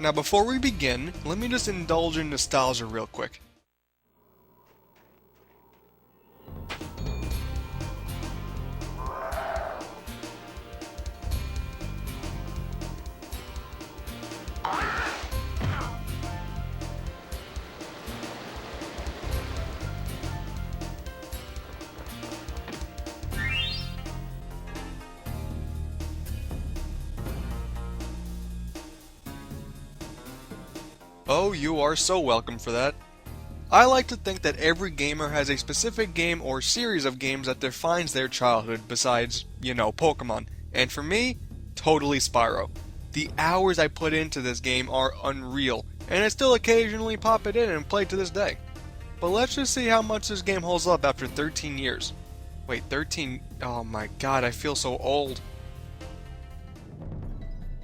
Now before we begin, let me just indulge in nostalgia real quick. Oh, you are so welcome for that. I like to think that every gamer has a specific game or series of games that defines their childhood besides, Pokemon. And for me, totally Spyro. The hours I put into this game are unreal, and I still occasionally pop it in and play to this day. But let's just see how much this game holds up after 13 years. Wait, 13? Oh my god, I feel so old.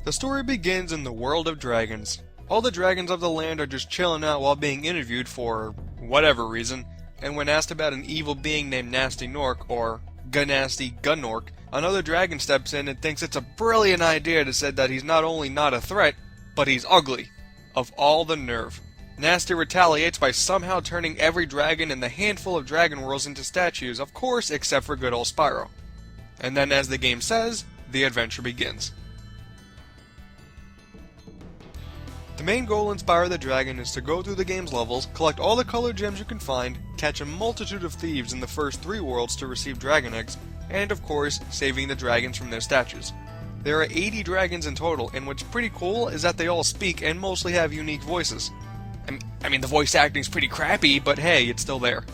The story begins in the world of dragons. All the dragons of the land are just chilling out while being interviewed for whatever reason, and when asked about an evil being named Nasty Nork, or Gunasty Gunnork, another dragon steps in and thinks it's a brilliant idea to say that he's not only not a threat, but he's ugly. Of all the nerve. Nasty retaliates by somehow turning every dragon in the handful of dragon worlds into statues, of course except for good old Spyro. And then as the game says, the adventure begins. The main goal in Spyro the Dragon is to go through the game's levels, collect all the colored gems you can find, catch a multitude of thieves in the first 3 worlds to receive dragon eggs, and of course, saving the dragons from their statues. There are 80 dragons in total, and what's pretty cool is that they all speak and mostly have unique voices. I mean the voice acting's pretty crappy, but hey, it's still there.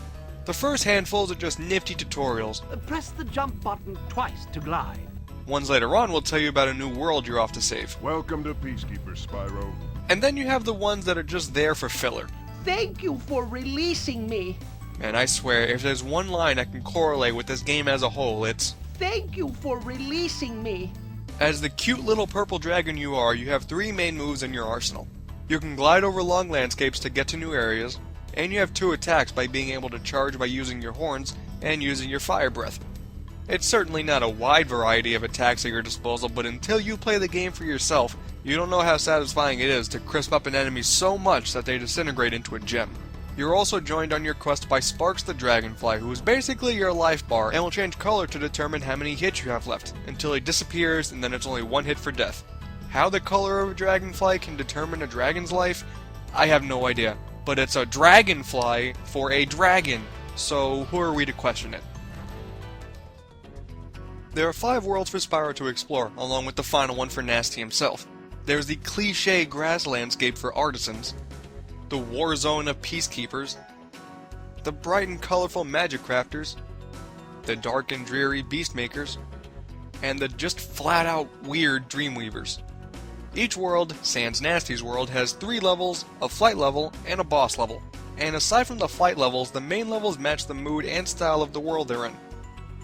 The first handfuls are just nifty tutorials. Press the jump button twice to glide. Ones later on will tell you about a new world you're off to save. Welcome to Peacekeeper, Spyro. And then you have the ones that are just there for filler. Thank you for releasing me. And I swear, if there's one line I can correlate with this game as a whole, it's... Thank you for releasing me. As the cute little purple dragon you are, you have 3 main moves in your arsenal. You can glide over long landscapes to get to new areas, and you have 2 attacks by being able to charge by using your horns and using your fire breath. It's certainly not a wide variety of attacks at your disposal, but until you play the game for yourself, you don't know how satisfying it is to crisp up an enemy so much that they disintegrate into a gem. You're also joined on your quest by Sparks the Dragonfly, who is basically your life bar and will change color to determine how many hits you have left, until he disappears and then it's only 1 hit for death. How the color of a dragonfly can determine a dragon's life, I have no idea, but it's a dragonfly for a dragon, so who are we to question it? There are 5 worlds for Spyro to explore, along with the final one for Nasty himself. There's the cliché grass landscape for artisans, the war zone of peacekeepers, the bright and colorful magic crafters, the dark and dreary beast makers, and the just flat out weird dreamweavers. Each world, sans Nasty's world, has 3 levels, a flight level, and a boss level. And aside from the flight levels, the main levels match the mood and style of the world they're in.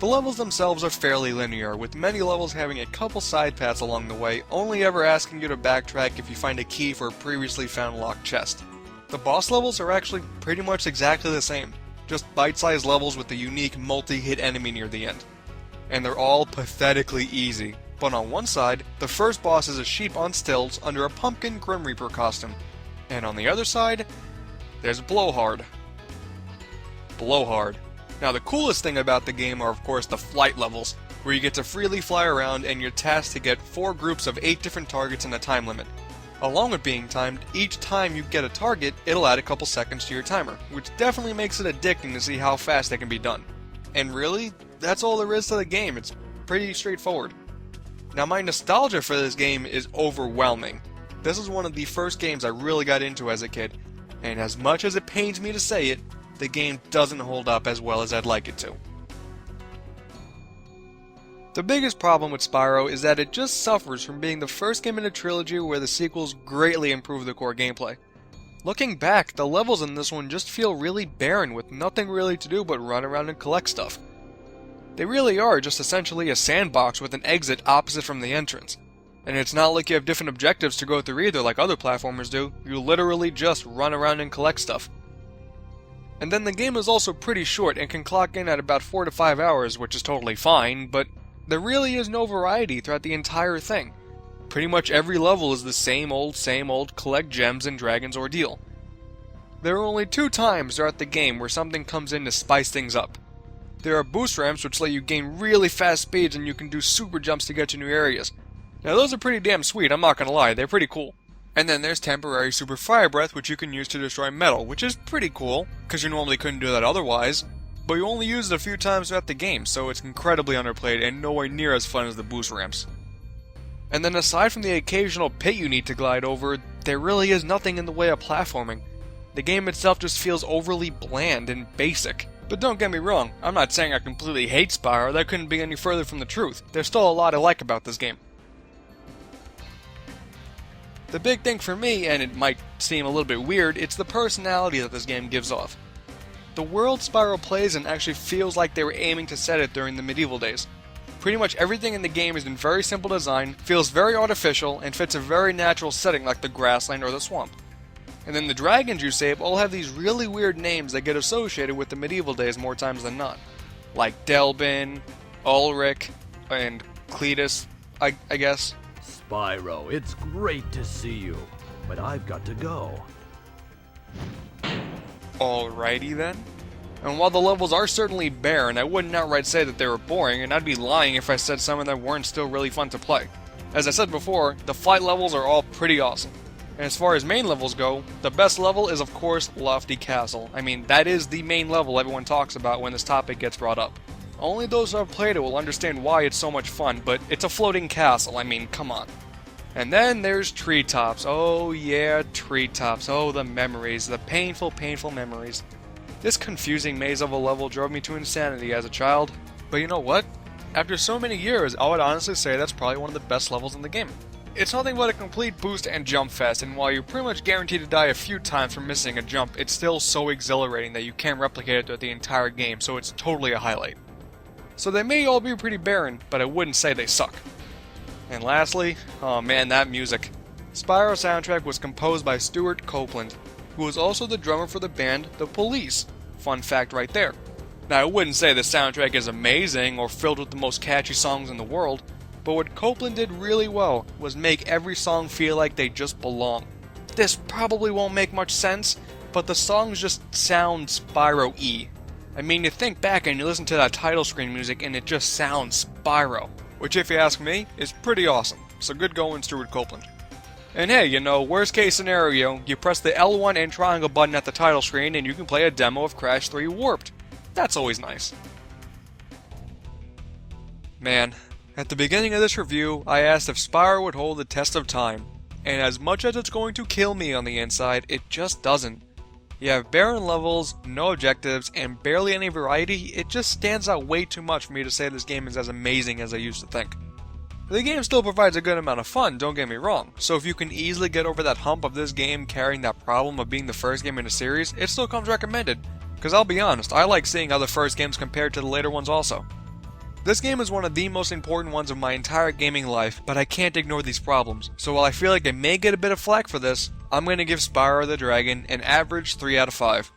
The levels themselves are fairly linear, with many levels having a couple side paths along the way, only ever asking you to backtrack if you find a key for a previously found locked chest. The boss levels are actually pretty much exactly the same, just bite-sized levels with a unique multi-hit enemy near the end. And they're all pathetically easy, but on one side, the first boss is a sheep on stilts under a pumpkin Grim Reaper costume, and on the other side, there's Blowhard. Blowhard. Now the coolest thing about the game are of course the flight levels, where you get to freely fly around and you're tasked to get 4 groups of 8 different targets in a time limit. Along with being timed, each time you get a target, it'll add a couple seconds to your timer, which definitely makes it addicting to see how fast it can be done. And really, that's all there is to the game, it's pretty straightforward. Now my nostalgia for this game is overwhelming. This is one of the first games I really got into as a kid, and as much as it pains me to say it, the game doesn't hold up as well as I'd like it to. The biggest problem with Spyro is that it just suffers from being the first game in a trilogy where the sequels greatly improve the core gameplay. Looking back, the levels in this one just feel really barren with nothing really to do but run around and collect stuff. They really are just essentially a sandbox with an exit opposite from the entrance. And it's not like you have different objectives to go through either like other platformers do, you literally just run around and collect stuff. And then the game is also pretty short and can clock in at about 4 to 5 hours, which is totally fine, but there really is no variety throughout the entire thing. Pretty much every level is the same old collect gems and dragons ordeal. There are only 2 times throughout the game where something comes in to spice things up. There are boost ramps which let you gain really fast speeds and you can do super jumps to get to new areas. Now those are pretty damn sweet, I'm not gonna lie, they're pretty cool. And then there's temporary super fire breath which you can use to destroy metal, which is pretty cool, because you normally couldn't do that otherwise. But you only use it a few times throughout the game, so it's incredibly underplayed and nowhere near as fun as the boost ramps. And then aside from the occasional pit you need to glide over, there really is nothing in the way of platforming. The game itself just feels overly bland and basic. But don't get me wrong, I'm not saying I completely hate Spyro, that couldn't be any further from the truth. There's still a lot I like about this game. The big thing for me, and it might seem a little bit weird, it's the personality that this game gives off. The world Spyro plays in actually feels like they were aiming to set it during the medieval days. Pretty much everything in the game is in very simple design, feels very artificial, and fits a very natural setting like the grassland or the swamp. And then the dragons you save all have these really weird names that get associated with the medieval days more times than not. Like Delbin, Ulrich, and Cletus, I guess. Spyro, it's great to see you, but I've got to go. Alrighty then. And while the levels are certainly barren, I wouldn't outright say that they were boring, and I'd be lying if I said some of them weren't still really fun to play. As I said before, the flight levels are all pretty awesome. And as far as main levels go, the best level is of course Lofty Castle. I mean, that is the main level everyone talks about when this topic gets brought up. Only those who have played it will understand why it's so much fun, but it's a floating castle, I mean, come on. And then there's Treetops. Oh yeah, Treetops. Oh, the memories. The painful, painful memories. This confusing maze of a level drove me to insanity as a child. But you know what? After so many years, I would honestly say that's probably one of the best levels in the game. It's nothing but a complete boost and jump fest, and while you're pretty much guaranteed to die a few times from missing a jump, it's still so exhilarating that you can't replicate it throughout the entire game, so it's totally a highlight. So they may all be pretty barren, but I wouldn't say they suck. And lastly, oh man, that music. Spyro's soundtrack was composed by Stuart Copeland, who was also the drummer for the band The Police. Fun fact right there. Now I wouldn't say the soundtrack is amazing or filled with the most catchy songs in the world, but what Copeland did really well was make every song feel like they just belong. This probably won't make much sense, but the songs just sound Spyro-y. I mean, you think back and you listen to that title screen music and it just sounds Spyro. Which, if you ask me, is pretty awesome. So good going, Stuart Copeland. And hey, you know, worst case scenario, you press the L1 and triangle button at the title screen and you can play a demo of Crash 3 Warped. That's always nice. Man, at the beginning of this review, I asked if Spyro would hold the test of time. And as much as it's going to kill me on the inside, it just doesn't. You have barren levels, no objectives, and barely any variety. It just stands out way too much for me to say this game is as amazing as I used to think. The game still provides a good amount of fun, don't get me wrong, so if you can easily get over that hump of this game carrying that problem of being the first game in a series, it still comes recommended. Because I'll be honest, I like seeing other first games compared to the later ones also. This game is one of the most important ones of my entire gaming life, but I can't ignore these problems, so while I feel like I may get a bit of flack for this, I'm going to give Spyro the Dragon an average 3 out of 5.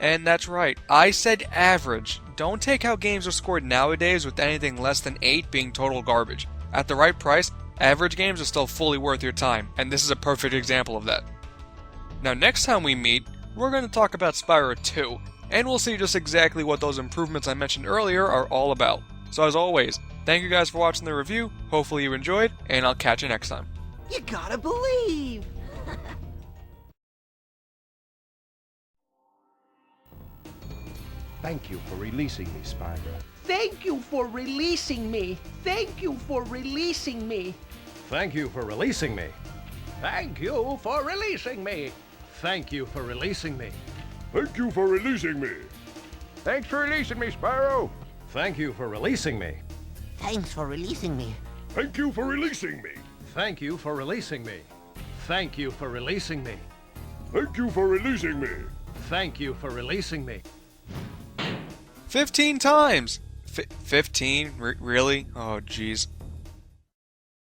And that's right, I said average. Don't take how games are scored nowadays with anything less than 8 being total garbage. At the right price, average games are still fully worth your time, and this is a perfect example of that. Now next time we meet, we're going to talk about Spyro 2, and we'll see just exactly what those improvements I mentioned earlier are all about. So as always, thank you guys for watching the review, hopefully you enjoyed, and I'll catch you next time. You gotta believe. Thank you for releasing me, Spyro. Thank you for releasing me. Thank you for releasing me. Thank you for releasing me. Thank you for releasing me. Thank you for releasing me. Thank you for releasing me. Thanks for releasing me, Spyro. Thank you for releasing me. Thanks for releasing me. Thank you for releasing me. Thank you for releasing me. Thank you for releasing me. Thank you for releasing me. Thank you for releasing me. 15 times! 15? Really? Oh, jeez.